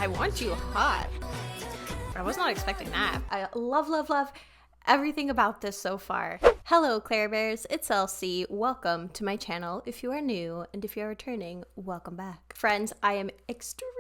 I want you hot. I was not expecting that. I love everything about this so far. Hello Claire Bears, it's Elsie. Welcome to my channel. If you are new and if you are returning, welcome back. Friends, I am extremely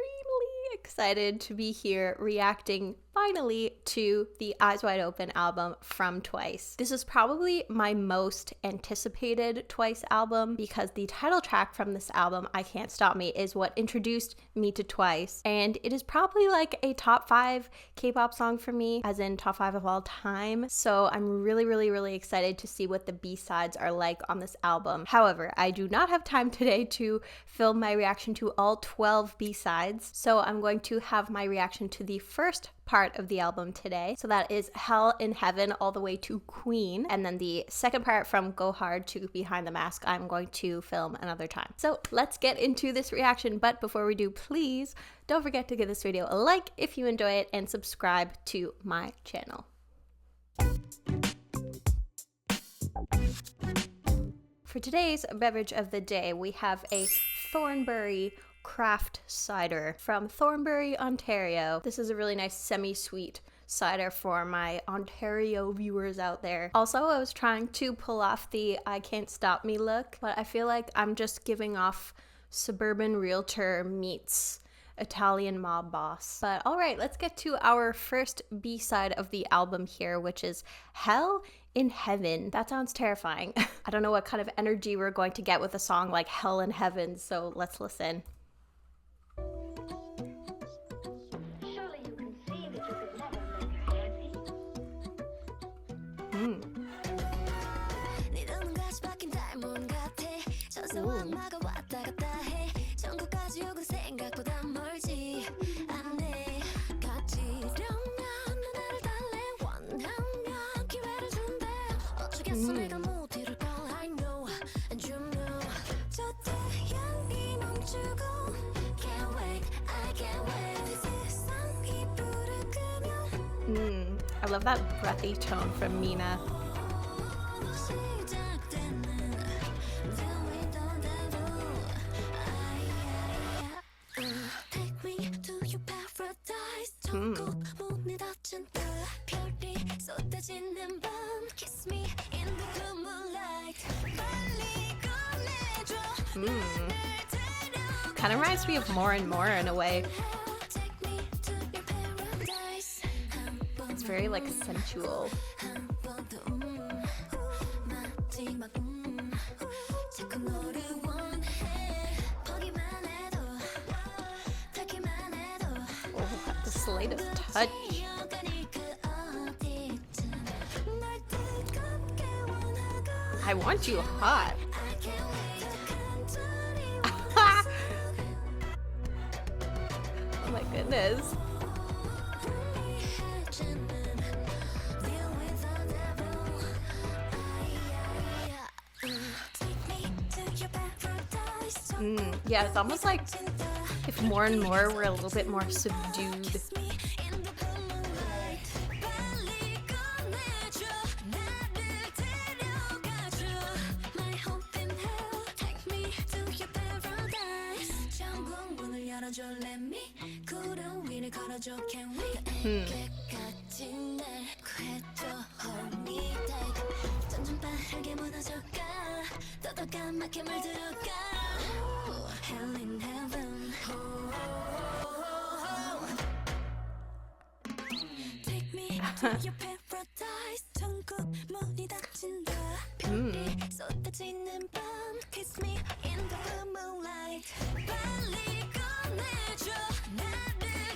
excited to be here reacting finally to the Eyes Wide Open album from Twice. This is probably my most anticipated Twice album because the title track from this album, I Can't Stop Me, is what introduced me to Twice, and it is probably like a top 5 K-pop song for me, as in top 5 of all time. So I'm really excited to see what the B-sides are like on this album. However, I do not have time today to film my reaction to all 12 B-sides, so I'm going to have my reaction to the first part of the album today. So that is Hell in Heaven all the way to Queen. And then the second part from Go Hard to Behind the Mask, I'm going to film another time. So let's get into this reaction. But before we do, please don't forget to give this video a like if you enjoy it and subscribe to my channel. For today's beverage of the day, we have a Thornbury craft cider from Thornbury, Ontario. This is a really nice semi-sweet cider for my Ontario viewers out there. Also, I was trying to pull off the I Can't Stop Me look, but I feel like I'm just giving off suburban realtor meets Italian mob boss. But all right, let's get to our first B-side of the album here, which is Hell in Heaven. That sounds terrifying. I don't know what kind of energy we're going to get with a song like Hell in Heaven, so let's listen. I love that breathy tone from Mina. Kind of reminds me of More and More in a way. It's very like sensual. Oh, the slightest touch. I want you hot. Oh my goodness. Yeah, it's almost like if More and More were a little bit more subdued.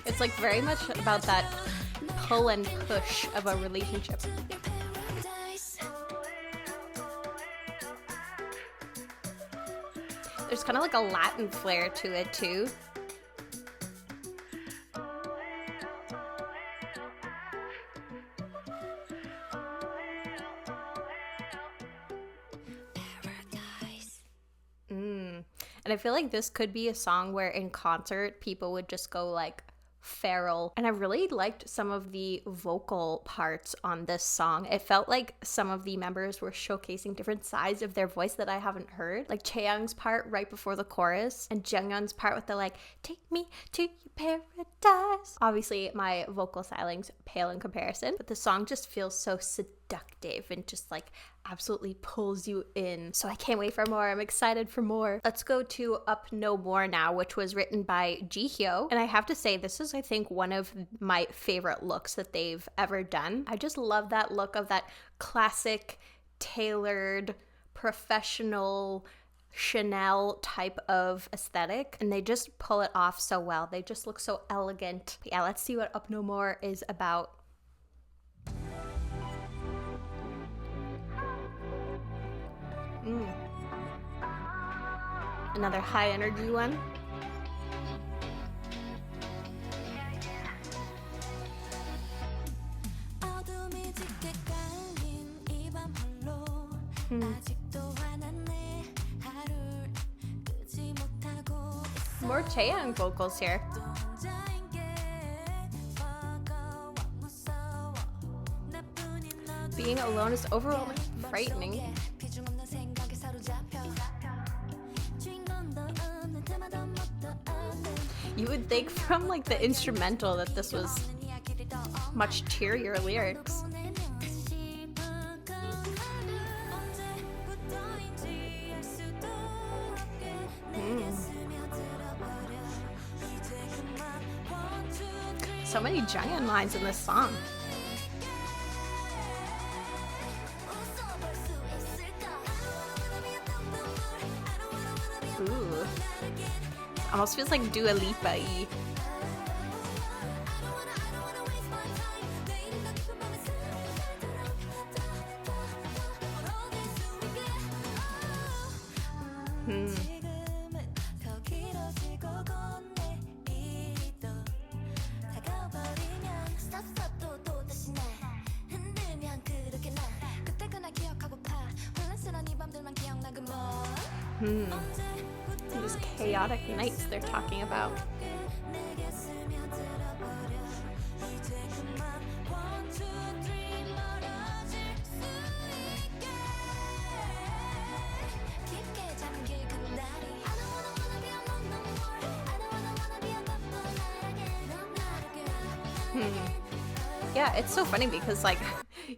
It's like very much about that pull and push of a relationship. There's kind of like a Latin flair to it too. And I feel like this could be a song where in concert people would just go like feral. And I really liked some of the vocal parts on this song. It felt like some of the members were showcasing different sides of their voice that I haven't heard. Like Chaeyoung's part right before the chorus and Jungyeon's part with the like, take me to your paradise. Obviously, my vocal styling's pale in comparison, but the song just feels so seductive and just like absolutely pulls you in. So I can't wait for more. I'm excited for more. Let's go to Up No More now, which was written by Jihyo. And I have to say, this is, I think, one of my favorite looks that they've ever done. I just love that look of that classic, tailored, professional Chanel type of aesthetic, and they just pull it off so well. They just look so elegant. But yeah, let's see what Up No More is about. Another high energy one. More Chaeyoung vocals here. Being alone is overwhelmingly frightening. You would think from like the instrumental that this was much cheerier lyrics. So many Jungyeon lines in this song. Ooh. Almost feels like Dua Lipa-y. These chaotic nights they're talking about. Yeah, it's so funny because like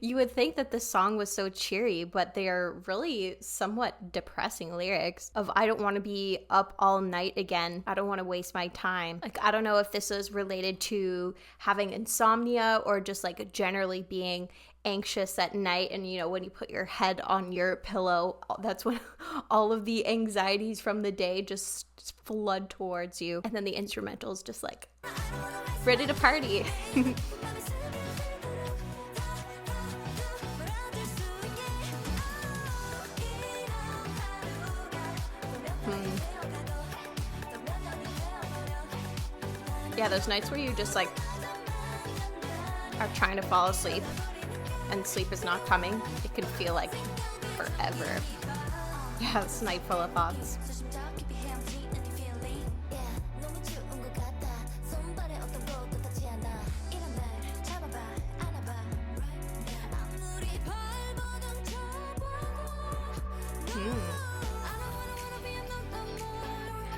you would think that this song was so cheery, but they are really somewhat depressing lyrics of I don't want to be up all night again. I don't want to waste my time. Like, I don't know if this is related to having insomnia or just like generally being anxious at night. And, you know, when you put your head on your pillow, that's when all of the anxieties from the day just flood towards you. And then the instrumental is just like ready to party. Yeah, those nights where you just like are trying to fall asleep and sleep is not coming, it can feel like forever. Yeah, this night full of thoughts.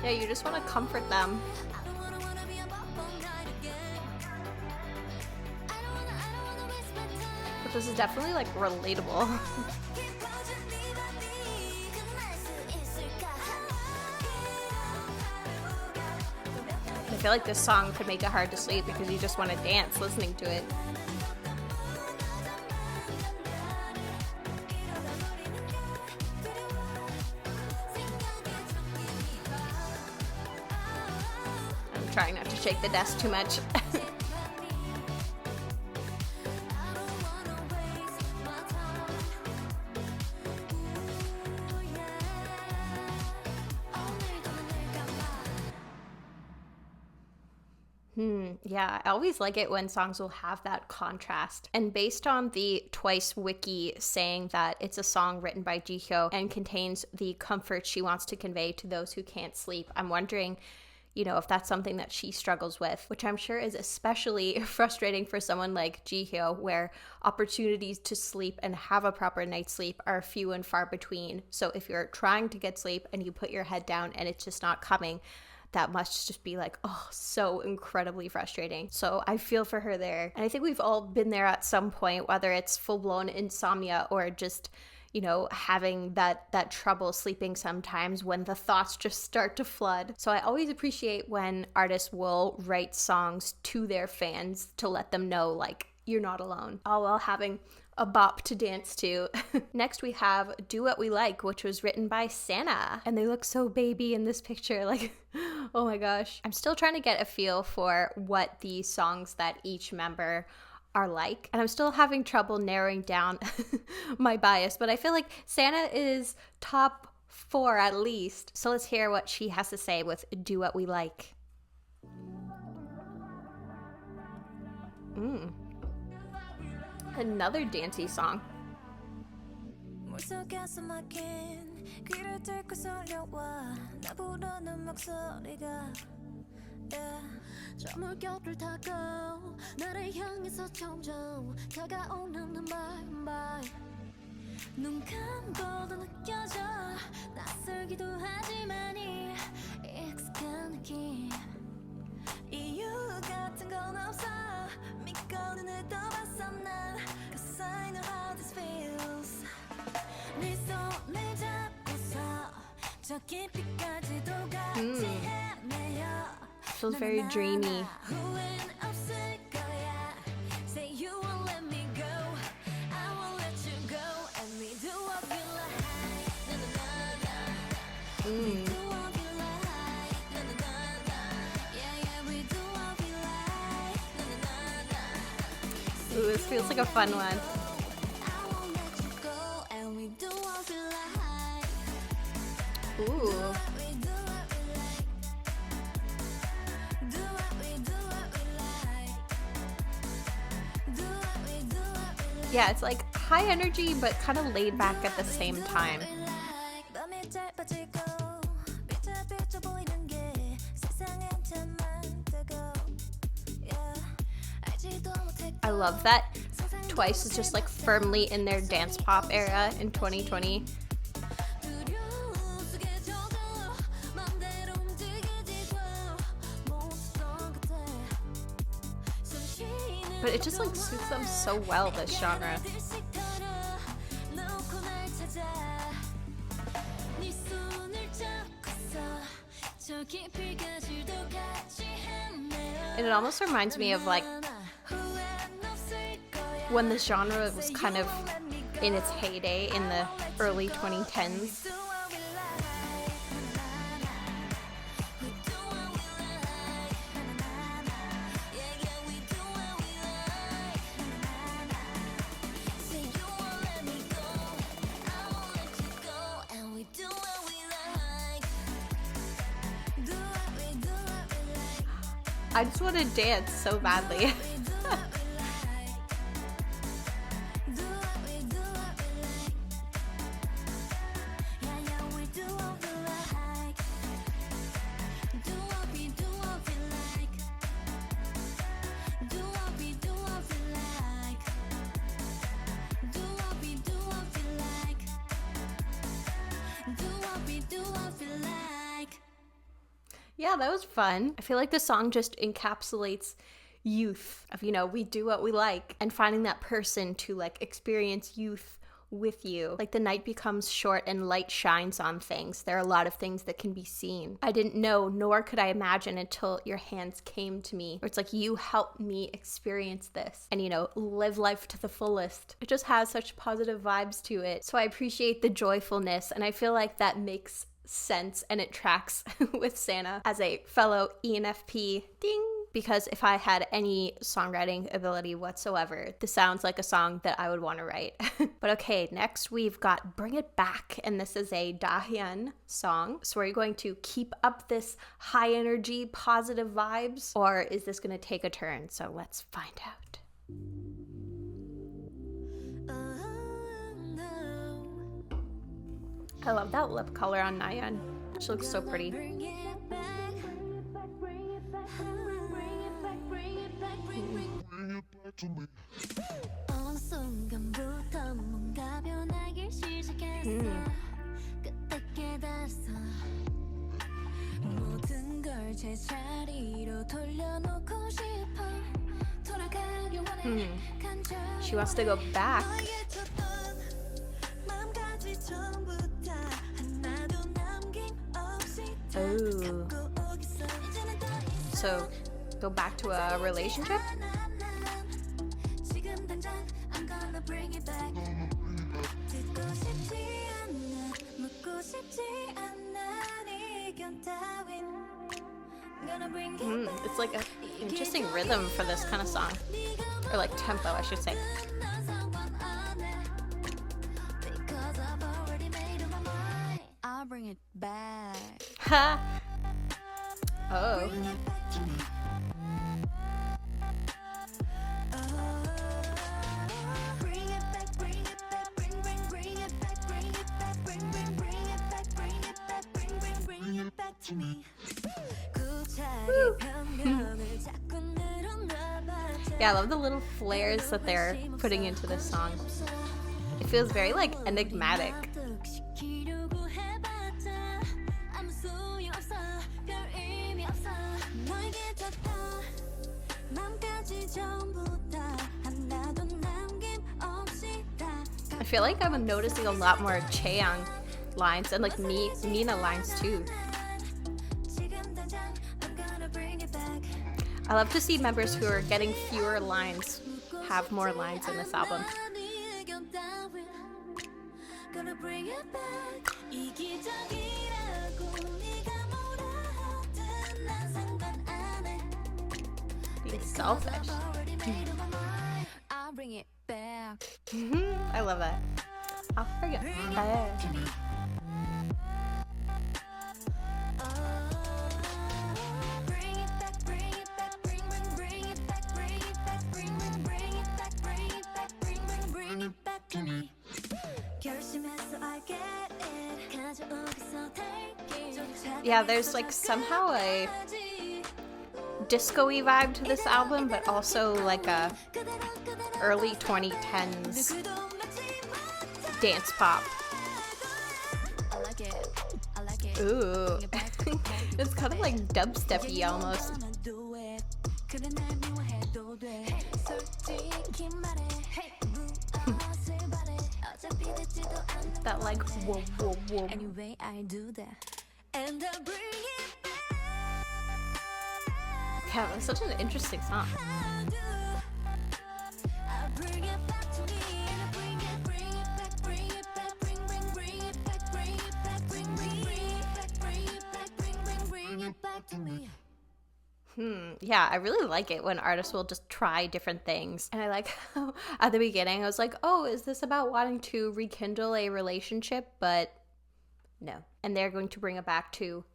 Yeah, you just want to comfort them. But this is definitely like relatable. I feel like this song could make it hard to sleep because you just want to dance listening to it. Trying not to shake the desk too much. Yeah, I always like it when songs will have that contrast. And based on the Twice wiki saying that it's a song written by Jihyo and contains the comfort she wants to convey to those who can't sleep, I'm wondering, you know, if that's something that she struggles with, which I'm sure is especially frustrating for someone like Jihyo, where opportunities to sleep and have a proper night's sleep are few and far between. So if you're trying to get sleep and you put your head down and it's just not coming, that must just be like, oh, so incredibly frustrating. So I feel for her there. And I think we've all been there at some point, whether it's full-blown insomnia or just, you know, having that trouble sleeping sometimes when the thoughts just start to flood. So I always appreciate when artists will write songs to their fans to let them know, like, you're not alone, all while having a bop to dance to. Next we have Do What We Like, which was written by Sana, and they look so baby in this picture, like, oh my gosh. I'm still trying to get a feel for what the songs that each member are like, and I'm still having trouble narrowing down my bias, but I feel like Sana is top 4 at least. So let's hear what she has to say with Do What We Like. Another dancey song. Feels very dreamy. Ooh, this feels like a fun one. Ooh. Yeah, it's like high energy, but kind of laid back at the same time. I love that TWICE is just like firmly in their dance pop era in 2020. But it just like suits them so well, this genre. And it almost reminds me of like when the genre was kind of in its heyday in the early 2010s. I just want to dance so badly. Yeah, that was fun. I feel like the song just encapsulates youth of, you know, we do what we like, and finding that person to like experience youth with you. Like the night becomes short and light shines on things. There are a lot of things that can be seen. I didn't know, nor could I imagine until your hands came to me. Or it's like you helped me experience this and, you know, live life to the fullest. It just has such positive vibes to it. So I appreciate the joyfulness, and I feel like that makes sense and it tracks with Sana as a fellow ENFP. Ding! Because if I had any songwriting ability whatsoever, this sounds like a song that I would want to write. But okay, next we've got Bring It Back, and this is a Dahyun song. So are you going to keep up this high energy, positive vibes, or is this going to take a turn? So let's find out. I love that lip color on Nayeon. She looks so pretty. 어느 순간부터 뭔가 변하기 시작했어. 그때 깨달았어. 모든 걸 제자리로 돌려놓고 싶어. 돌아가기 원해. She wants to go back. Oh. So, go back to a relationship? It's like an interesting rhythm for this kind of song. Or like tempo, I should say. I'll bring it back. Ha! Oh. Yeah, I love the little flares that they're putting into this song. It feels very like enigmatic. I feel like I'm noticing a lot more Chaeyoung lines and like Mina lines too. I love to see members who are getting fewer lines have more lines in this album. Being selfish. I'll bring it back. I love that. I'll bring it back. Yeah, there's like somehow a disco-y vibe to this album, but also like a early 2010s dance pop. Ooh. It's kind of like dubstep-y almost. That like whoa whoa whoa. Anyway, I do that. And I bring it back. Yeah, that's such an interesting song. Yeah, I really like it when artists will just try different things. And I like how at the beginning I was like, oh, is this about wanting to rekindle a relationship? But no. And they're going to bring it back to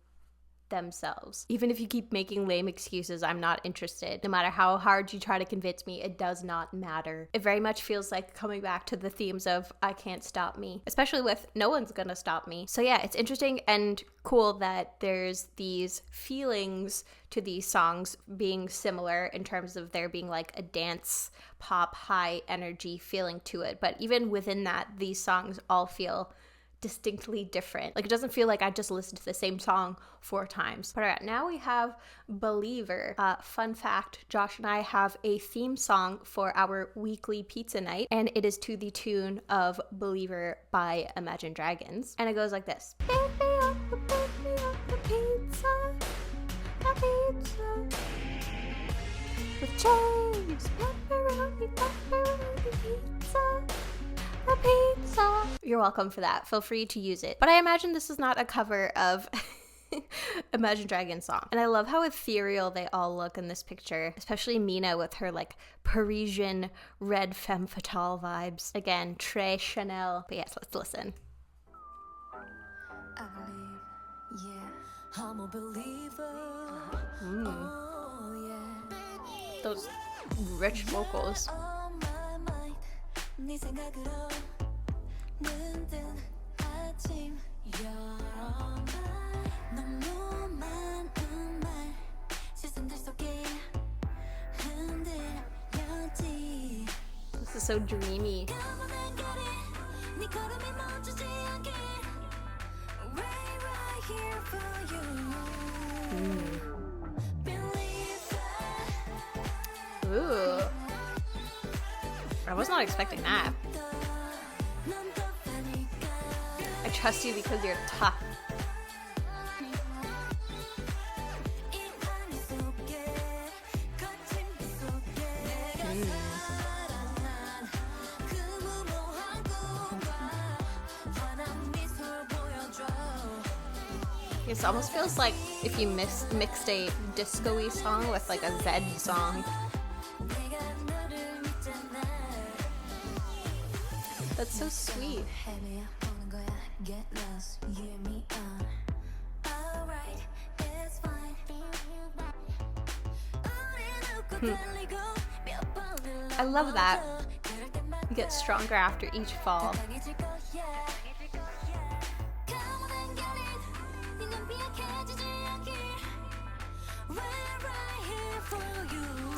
themselves. Even if you keep making lame excuses, I'm not interested. No matter how hard you try to convince me, it does not matter. It very much feels like coming back to the themes of I can't stop me, especially with no one's gonna stop me. So yeah, it's interesting and cool that there's these feelings to these songs being similar in terms of there being like a dance pop high energy feeling to it. But even within that, these songs all feel distinctly different. Like it doesn't feel like I just listened to the same song 4 times. But all right, now we have Believer. Fun fact, Josh and I have a theme song for our weekly pizza night, and it is to the tune of Believer by Imagine Dragons. And it goes like this. Pick me up a pizza, a pizza with cheese, pepperoni pizza. A pizza. You're welcome for that. Feel free to use it. But I imagine this is not a cover of Imagine Dragons song. And I love how ethereal they all look in this picture, especially Mina with her like Parisian red femme fatale vibes. Again, Très Chanel. But yes, let's listen. I live, yeah. I'm a believer. Oh, yeah. Those rich vocals. 네 생각으로 눈뜬 아침 여러 말 너무 많은 말 시선들 속에 흔들려지 is so dreamy. Ooh. I was not expecting that. I trust you because you're tough. It almost feels like if you mixed a disco-y song with like a Zed song. That's so sweet. I love that. You get stronger after each fall.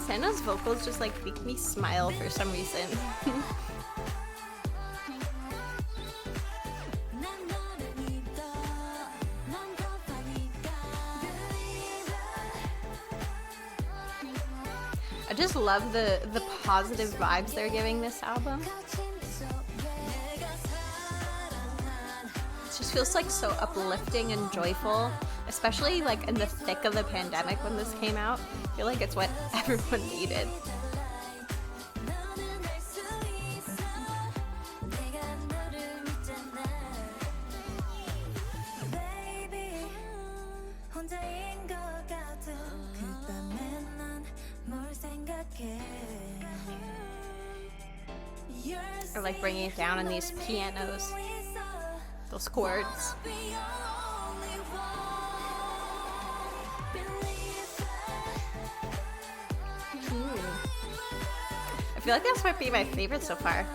Sanna's vocals just like make me smile for some reason. I just love the positive vibes they're giving this album. It just feels like so uplifting and joyful, especially like in the thick of the pandemic when this came out. I feel like it's what everyone needed. Or like bringing it down on these pianos, those chords. I feel like this might be my favorite so far.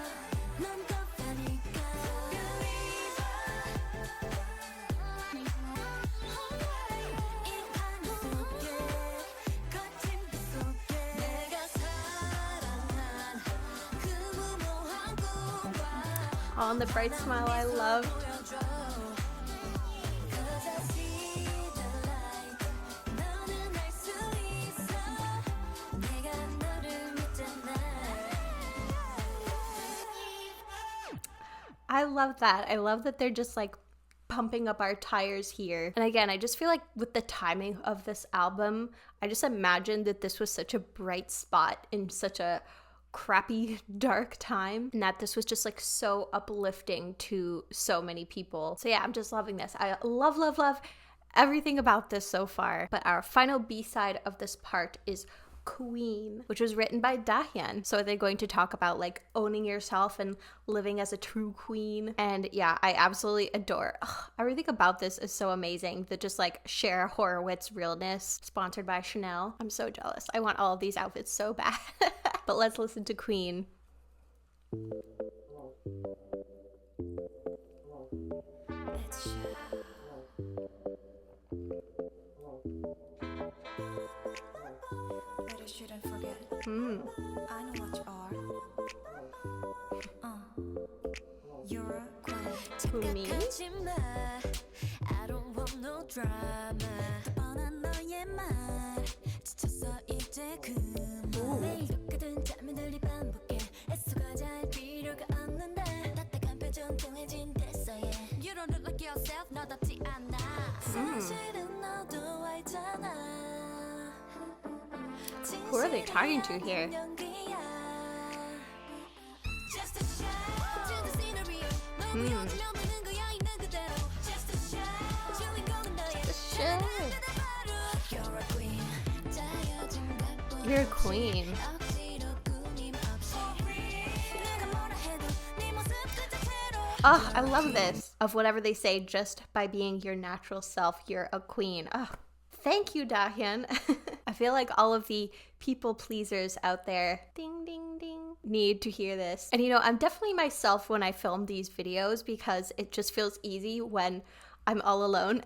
Oh, and the bright smile I loved. I love that. I love that they're just like pumping up our tires here. And again, I just feel like with the timing of this album, I just imagined that this was such a bright spot in such a crappy, dark time, and that this was just like so uplifting to so many people. So yeah, I'm just loving this. I love, love, love everything about this so far. But our final B-side of this part is Queen, which was written by Dahyun. So they're going to talk about like owning yourself and living as a true queen. And yeah, I absolutely adore everything about this is so amazing. The just like Cher Horowitz realness, sponsored by Chanel. I'm so jealous. I want all of these outfits so bad. But let's listen to Queen. Shouldn't forget. I know what you are. You're a queen. Who, me? I don't want no drama. 뻔한 너의 말. 지쳤어 이제 그만. 매일 똑같은 장면들이 반복해. 애써가자 할 필요가 없는데. 딱딱한 표정 통해진 됐어요. You don't look like yourself. 너답지 않아. 사실은 너도 알잖아. Who are they talking to here? You're a queen. Oh, I love this. Of whatever they say, just by being your natural self, you're a queen. Oh, thank you, Dahyun. I feel like all of the people pleasers out there, ding, ding, ding, need to hear this. And you know, I'm definitely myself when I film these videos because it just feels easy when I'm all alone.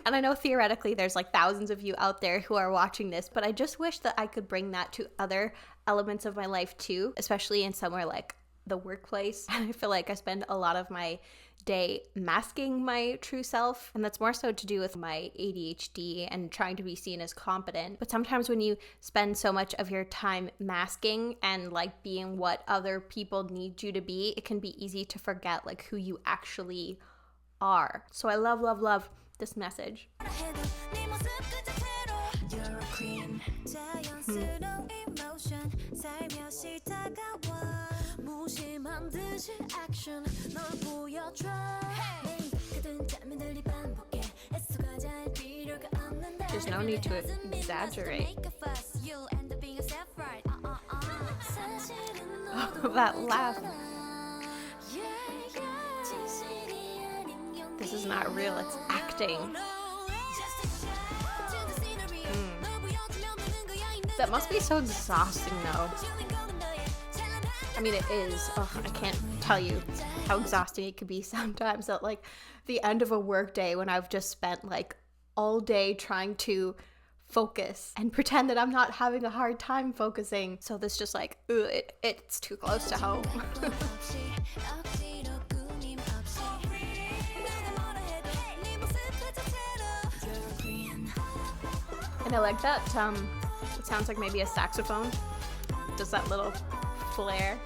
And I know theoretically there's like thousands of you out there who are watching this, but I just wish that I could bring that to other elements of my life too, especially in somewhere like the workplace. And I feel like I spend a lot of my day masking my true self, and that's more so to do with my ADHD and trying to be seen as competent. But sometimes when you spend so much of your time masking and like being what other people need you to be, it can be easy to forget like who you actually are. So I love this message. There's no need to exaggerate. Oh, that laugh. This is not real, it's acting. That must be so exhausting though. I mean, it is. Oh, I can't tell you how exhausting it could be sometimes at like the end of a work day when I've just spent like all day trying to focus and pretend that I'm not having a hard time focusing. So this just like, it's too close to home. And I like that, it sounds like maybe a saxophone. Does that little flare.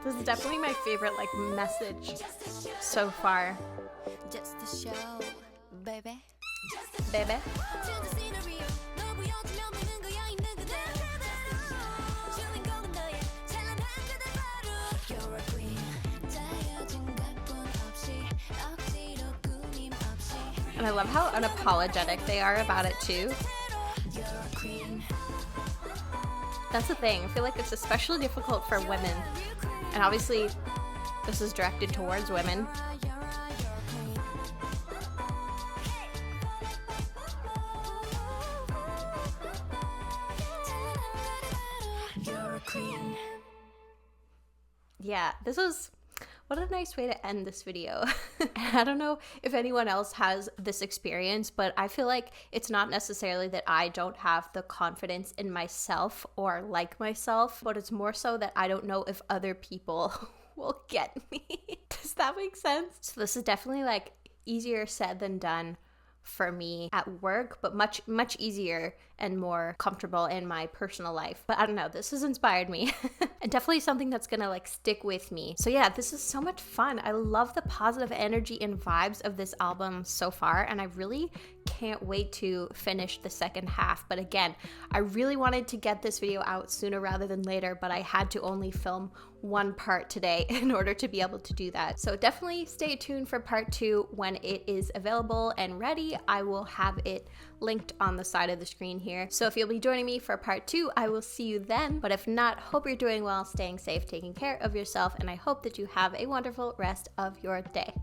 This is definitely my favorite like message so far. Just a show, baby. Baby. And I love how unapologetic they are about it too. That's the thing. I feel like it's especially difficult for women. And obviously, this is directed towards women. Yeah, this was... What a nice way to end this video. I don't know if anyone else has this experience, but I feel like it's not necessarily that I don't have the confidence in myself or like myself, but it's more so that I don't know if other people will get me. Does that make sense? So this is definitely like easier said than done for me at work, but much easier and more comfortable in my personal life. But I don't know, this has inspired me and definitely something that's gonna like stick with me. So yeah, this is so much fun. I love the positive energy and vibes of this album so far, and I really can't wait to finish the second half. But again, I really wanted to get this video out sooner rather than later, but I had to only film one part today in order to be able to do that. So definitely stay tuned for part 2 when it is available and ready. I will have it linked on the side of the screen here. So if you'll be joining me for part 2, I will see you then. But if not, hope you're doing well, staying safe, taking care of yourself, and I hope that you have a wonderful rest of your day.